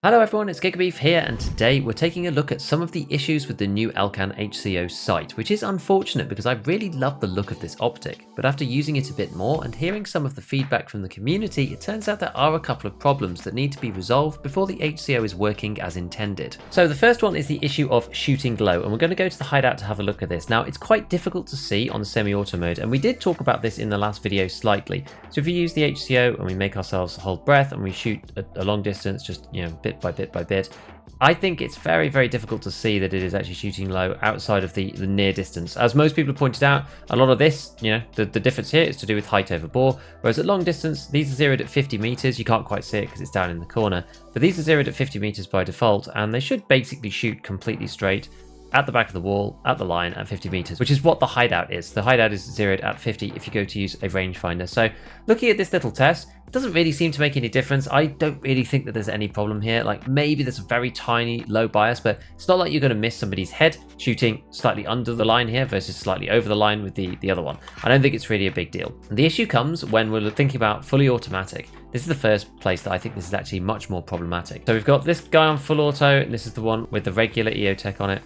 Hello everyone, it's GigaBeef here, and today we're taking a look at some of the issues with the new Elcan HCO site, which is unfortunate because I really love the look of this optic, but after using it a bit more and hearing some of the feedback from the community, it turns out there are a couple of problems that need to be resolved before the HCO is working as intended. So the first one is the issue of shooting low, and we're going to go to the hideout to have a look at this. Now, it's quite difficult to see on semi-auto mode, and we did talk about this in the last video slightly. So if we use the HCO and we make ourselves hold breath and we shoot a long distance, just, you know, bit by bit, I think it's very, very difficult to see that it is actually shooting low outside of the near distance. As most people have pointed out, a lot of this, you know, the difference here is to do with height over bore, whereas at long distance, these are zeroed at 50 meters. You can't quite see it because it's down in the corner, but these are zeroed at 50 meters by default, and they should basically shoot completely straight at the back of the wall, at the line, at 50 meters, which is what the hideout is. The hideout is zeroed at 50 if you go to use a rangefinder. So looking at this little test, it doesn't really seem to make any difference. I don't really think that there's any problem here. Like, maybe there's a very tiny low bias, but it's not like you're going to miss somebody's head shooting slightly under the line here versus slightly over the line with the other one. I don't think it's really a big deal. The issue comes when we're thinking about fully automatic. This is the first place that I think this is actually much more problematic. So we've got this guy on full auto, and this is the one with the regular EO tech on it.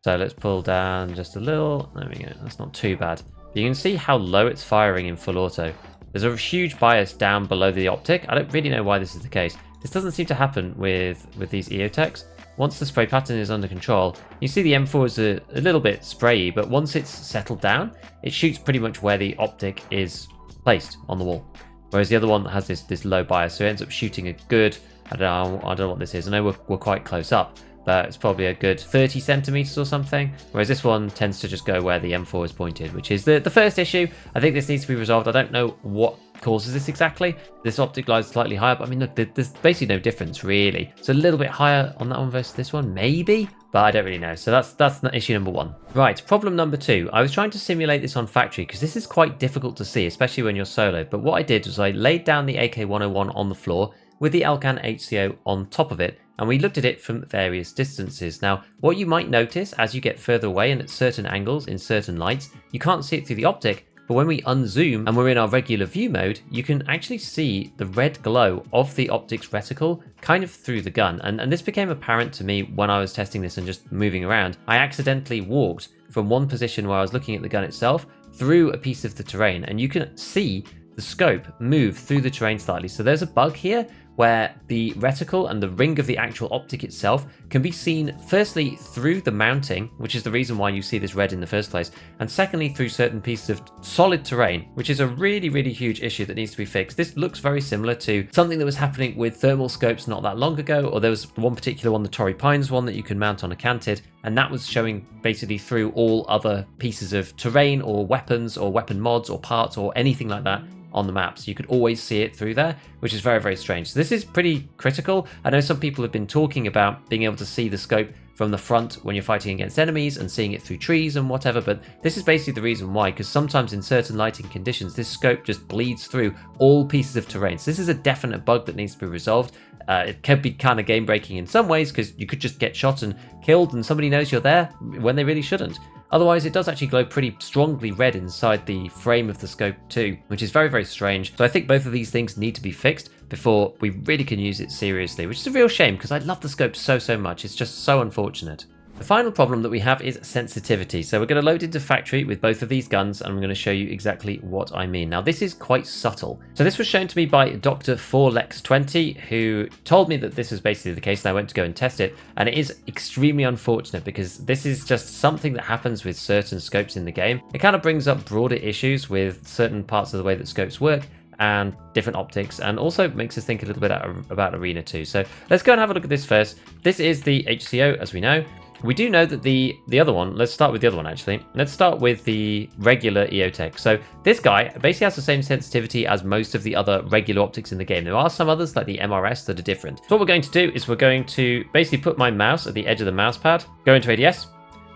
So let's pull down just a little. There we go. That's not too bad. You can see how low it's firing in full auto. There's a huge bias down below the optic. I don't really know why this is the case. This doesn't seem to happen with these EO techs. Once the spray pattern is under control, you see the M4 is a little bit sprayy, but once it's settled down, it shoots pretty much where the optic is placed on the wall. Whereas the other one has this low bias, so it ends up shooting a good, I don't know what this is. I know we're quite close up, but it's probably a good 30 centimeters or something, whereas this one tends to just go where the M4 is pointed, which is the first issue. I think this needs to be resolved. I don't know what causes this exactly. This optic lies slightly higher, but I mean, look, there's basically no difference really. It's a little bit higher on that one versus this one, maybe, but I don't really know. So that's issue number one. Right, problem number two. I was trying to simulate this on factory because this is quite difficult to see, especially when you're solo. But what I did was I laid down the AK-101 on the floor with the Elcan HCO on top of it, and we looked at it from various distances. Now, what you might notice as you get further away and at certain angles in certain lights, you can't see it through the optic, but when we unzoom and we're in our regular view mode, you can actually see the red glow of the optic's reticle kind of through the gun. And this became apparent to me when I was testing this and just moving around. I accidentally walked from one position where I was looking at the gun itself through a piece of the terrain, and you can see the scope move through the terrain slightly. So there's a bug here where the reticle and the ring of the actual optic itself can be seen firstly through the mounting, which is the reason why you see this red in the first place, and secondly through certain pieces of solid terrain, which is a really, really huge issue that needs to be fixed. This looks very similar to something that was happening with thermal scopes not that long ago, or there was one particular one, the Torrey Pines one, that you can mount on a canted, and that was showing basically through all other pieces of terrain or weapons or weapon mods or parts or anything like that on the map. So you could always see it through there, which is very, very strange. So this is pretty critical. I know some people have been talking about being able to see the scope from the front when you're fighting against enemies and seeing it through trees and whatever, but this is basically the reason why, because sometimes in certain lighting conditions, this scope just bleeds through all pieces of terrain. So this is a definite bug that needs to be resolved. It can be kind of game breaking in some ways because you could just get shot and killed and somebody knows you're there when they really shouldn't. Otherwise, it does actually glow pretty strongly red inside the frame of the scope too, which is very, very strange. So I think both of these things need to be fixed before we really can use it seriously, which is a real shame because I love the scope so much. It's just so unfortunate. The final problem that we have is sensitivity. So we're going to load into factory with both of these guns, and I'm going to show you exactly what I mean. Now, this is quite subtle. So this was shown to me by Dr. 4lex20, who told me that this was basically the case, and I went to go and test it. And it is extremely unfortunate because this is just something that happens with certain scopes in the game. It kind of brings up broader issues with certain parts of the way that scopes work and different optics, and also makes us think a little bit about Arena 2. So let's go and have a look at this first. This is the HCO, as we know. We do know that the other one, let's start with the other one actually. Let's start with the regular EOTech. So this guy basically has the same sensitivity as most of the other regular optics in the game. There are some others like the MRS that are different. So what we're going to do is we're going to basically put my mouse at the edge of the mouse pad, go into ADS,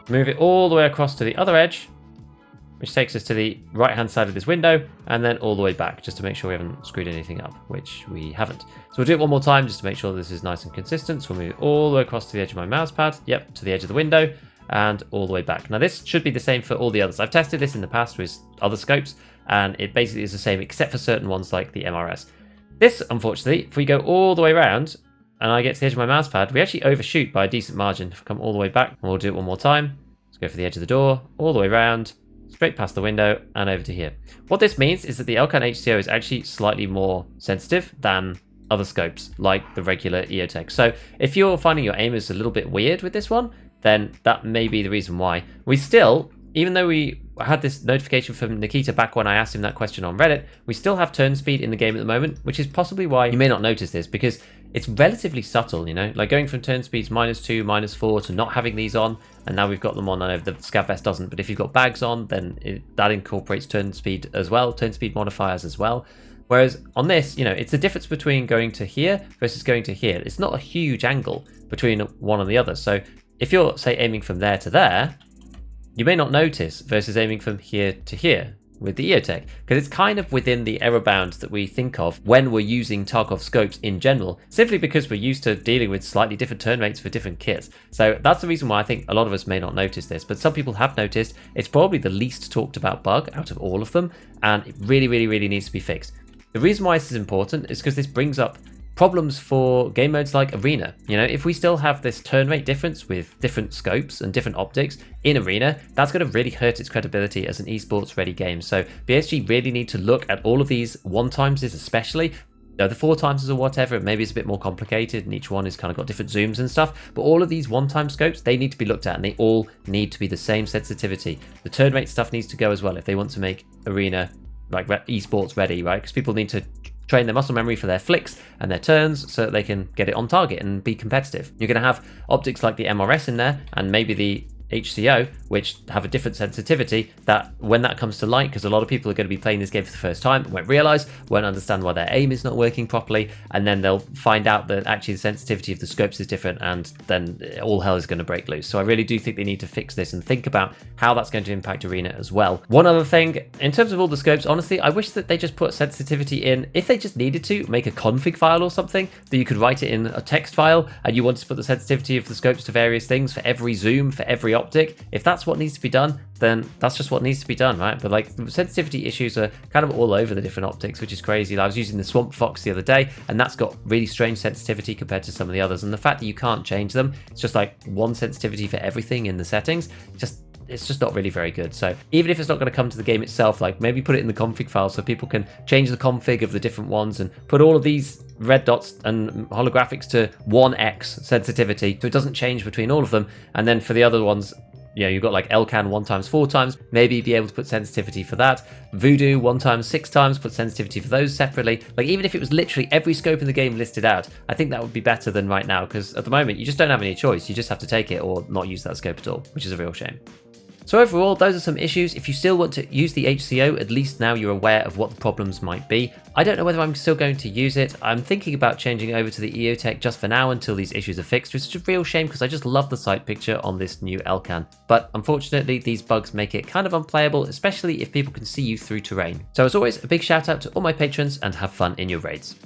move it all the way across to the other edge, which takes us to the right hand side of this window, and then all the way back just to make sure we haven't screwed anything up, which we haven't. So we'll do it one more time just to make sure this is nice and consistent. So we'll move it all the way across to the edge of my mouse pad, yep, to the edge of the window, and all the way back. Now this should be the same for all the others. I've tested this in the past with other scopes, and it basically is the same except for certain ones like the MRS. This, unfortunately, if we go all the way around, and I get to the edge of my mouse pad, we actually overshoot by a decent margin. If I come all the way back, we'll do it one more time. Let's go for the edge of the door, all the way around, straight past the window and over to here. What this means is that the Elcan HCO is actually slightly more sensitive than other scopes, like the regular EOTech. So if you're finding your aim is a little bit weird with this one, then that may be the reason why. We still, even though we had this notification from Nikita back when I asked him that question on Reddit, we still have turn speed in the game at the moment, which is possibly why you may not notice this, because it's relatively subtle, you know, like going from turn speeds -2, -4 to not having these on, and now we've got them on. I know the Scav Vest doesn't, but if you've got bags on, then that incorporates turn speed as well, turn speed modifiers as well. Whereas on this, you know, it's the difference between going to here versus going to here. It's not a huge angle between one and the other. So if you're, say, aiming from there to there, you may not notice versus aiming from here to here with the EOTech, because it's kind of within the error bounds that we think of when we're using Tarkov scopes in general, simply because we're used to dealing with slightly different turn rates for different kits. So that's the reason why I think a lot of us may not notice this, but some people have noticed. It's probably the least talked about bug out of all of them, and it really, really, really needs to be fixed. The reason why this is important is because this brings up problems for game modes like Arena. You know, if we still have this turn rate difference with different scopes and different optics in Arena, that's going to really hurt its credibility as an esports ready game. So BSG really need to look at all of these 1x especially. You know, the 4x or whatever, maybe it's a bit more complicated and each one has kind of got different zooms and stuff, but all of these 1x scopes, they need to be looked at and they all need to be the same sensitivity. The turn rate stuff needs to go as well if they want to make Arena like esports ready, right? Because people need to train their muscle memory for their flicks and their turns so that they can get it on target and be competitive. You're going to have optics like the MRS in there and maybe the HCO, which have a different sensitivity, that when that comes to light, because a lot of people are going to be playing this game for the first time, won't realize, won't understand why their aim is not working properly, and then they'll find out that actually the sensitivity of the scopes is different, and then all hell is going to break loose. So I really do think they need to fix this and think about how that's going to impact Arena as well. One other thing, in terms of all the scopes, honestly, I wish that they just put sensitivity in, if they just needed to, make a config file or something, that you could write it in a text file, and you wanted to put the sensitivity of the scopes to various things for every zoom, for every optic. If that's what needs to be done, then that's just what needs to be done, right? But like, the sensitivity issues are kind of all over the different optics, which is crazy. I was using the Swamp Fox the other day, and that's got really strange sensitivity compared to some of the others. And the fact that you can't change them, it's just like one sensitivity for everything in the settings, it's just not really very good. So even if it's not going to come to the game itself, like maybe put it in the config file so people can change the config of the different ones and put all of these red dots and holographics to 1x sensitivity so it doesn't change between all of them. And then for the other ones, you know, you've got like Elcan 1x, 4x, maybe be able to put sensitivity for that. Voodoo 1x, 6x, put sensitivity for those separately. Like, even if it was literally every scope in the game listed out, I think that would be better than right now, because at the moment you just don't have any choice. You just have to take it or not use that scope at all, which is a real shame. So overall, those are some issues. If you still want to use the HCO, at least now you're aware of what the problems might be. I don't know whether I'm still going to use it. I'm thinking about changing over to the EOTech just for now until these issues are fixed, which is a real shame because I just love the sight picture on this new Elcan. But unfortunately, these bugs make it kind of unplayable, especially if people can see you through terrain. So as always, a big shout out to all my patrons and have fun in your raids.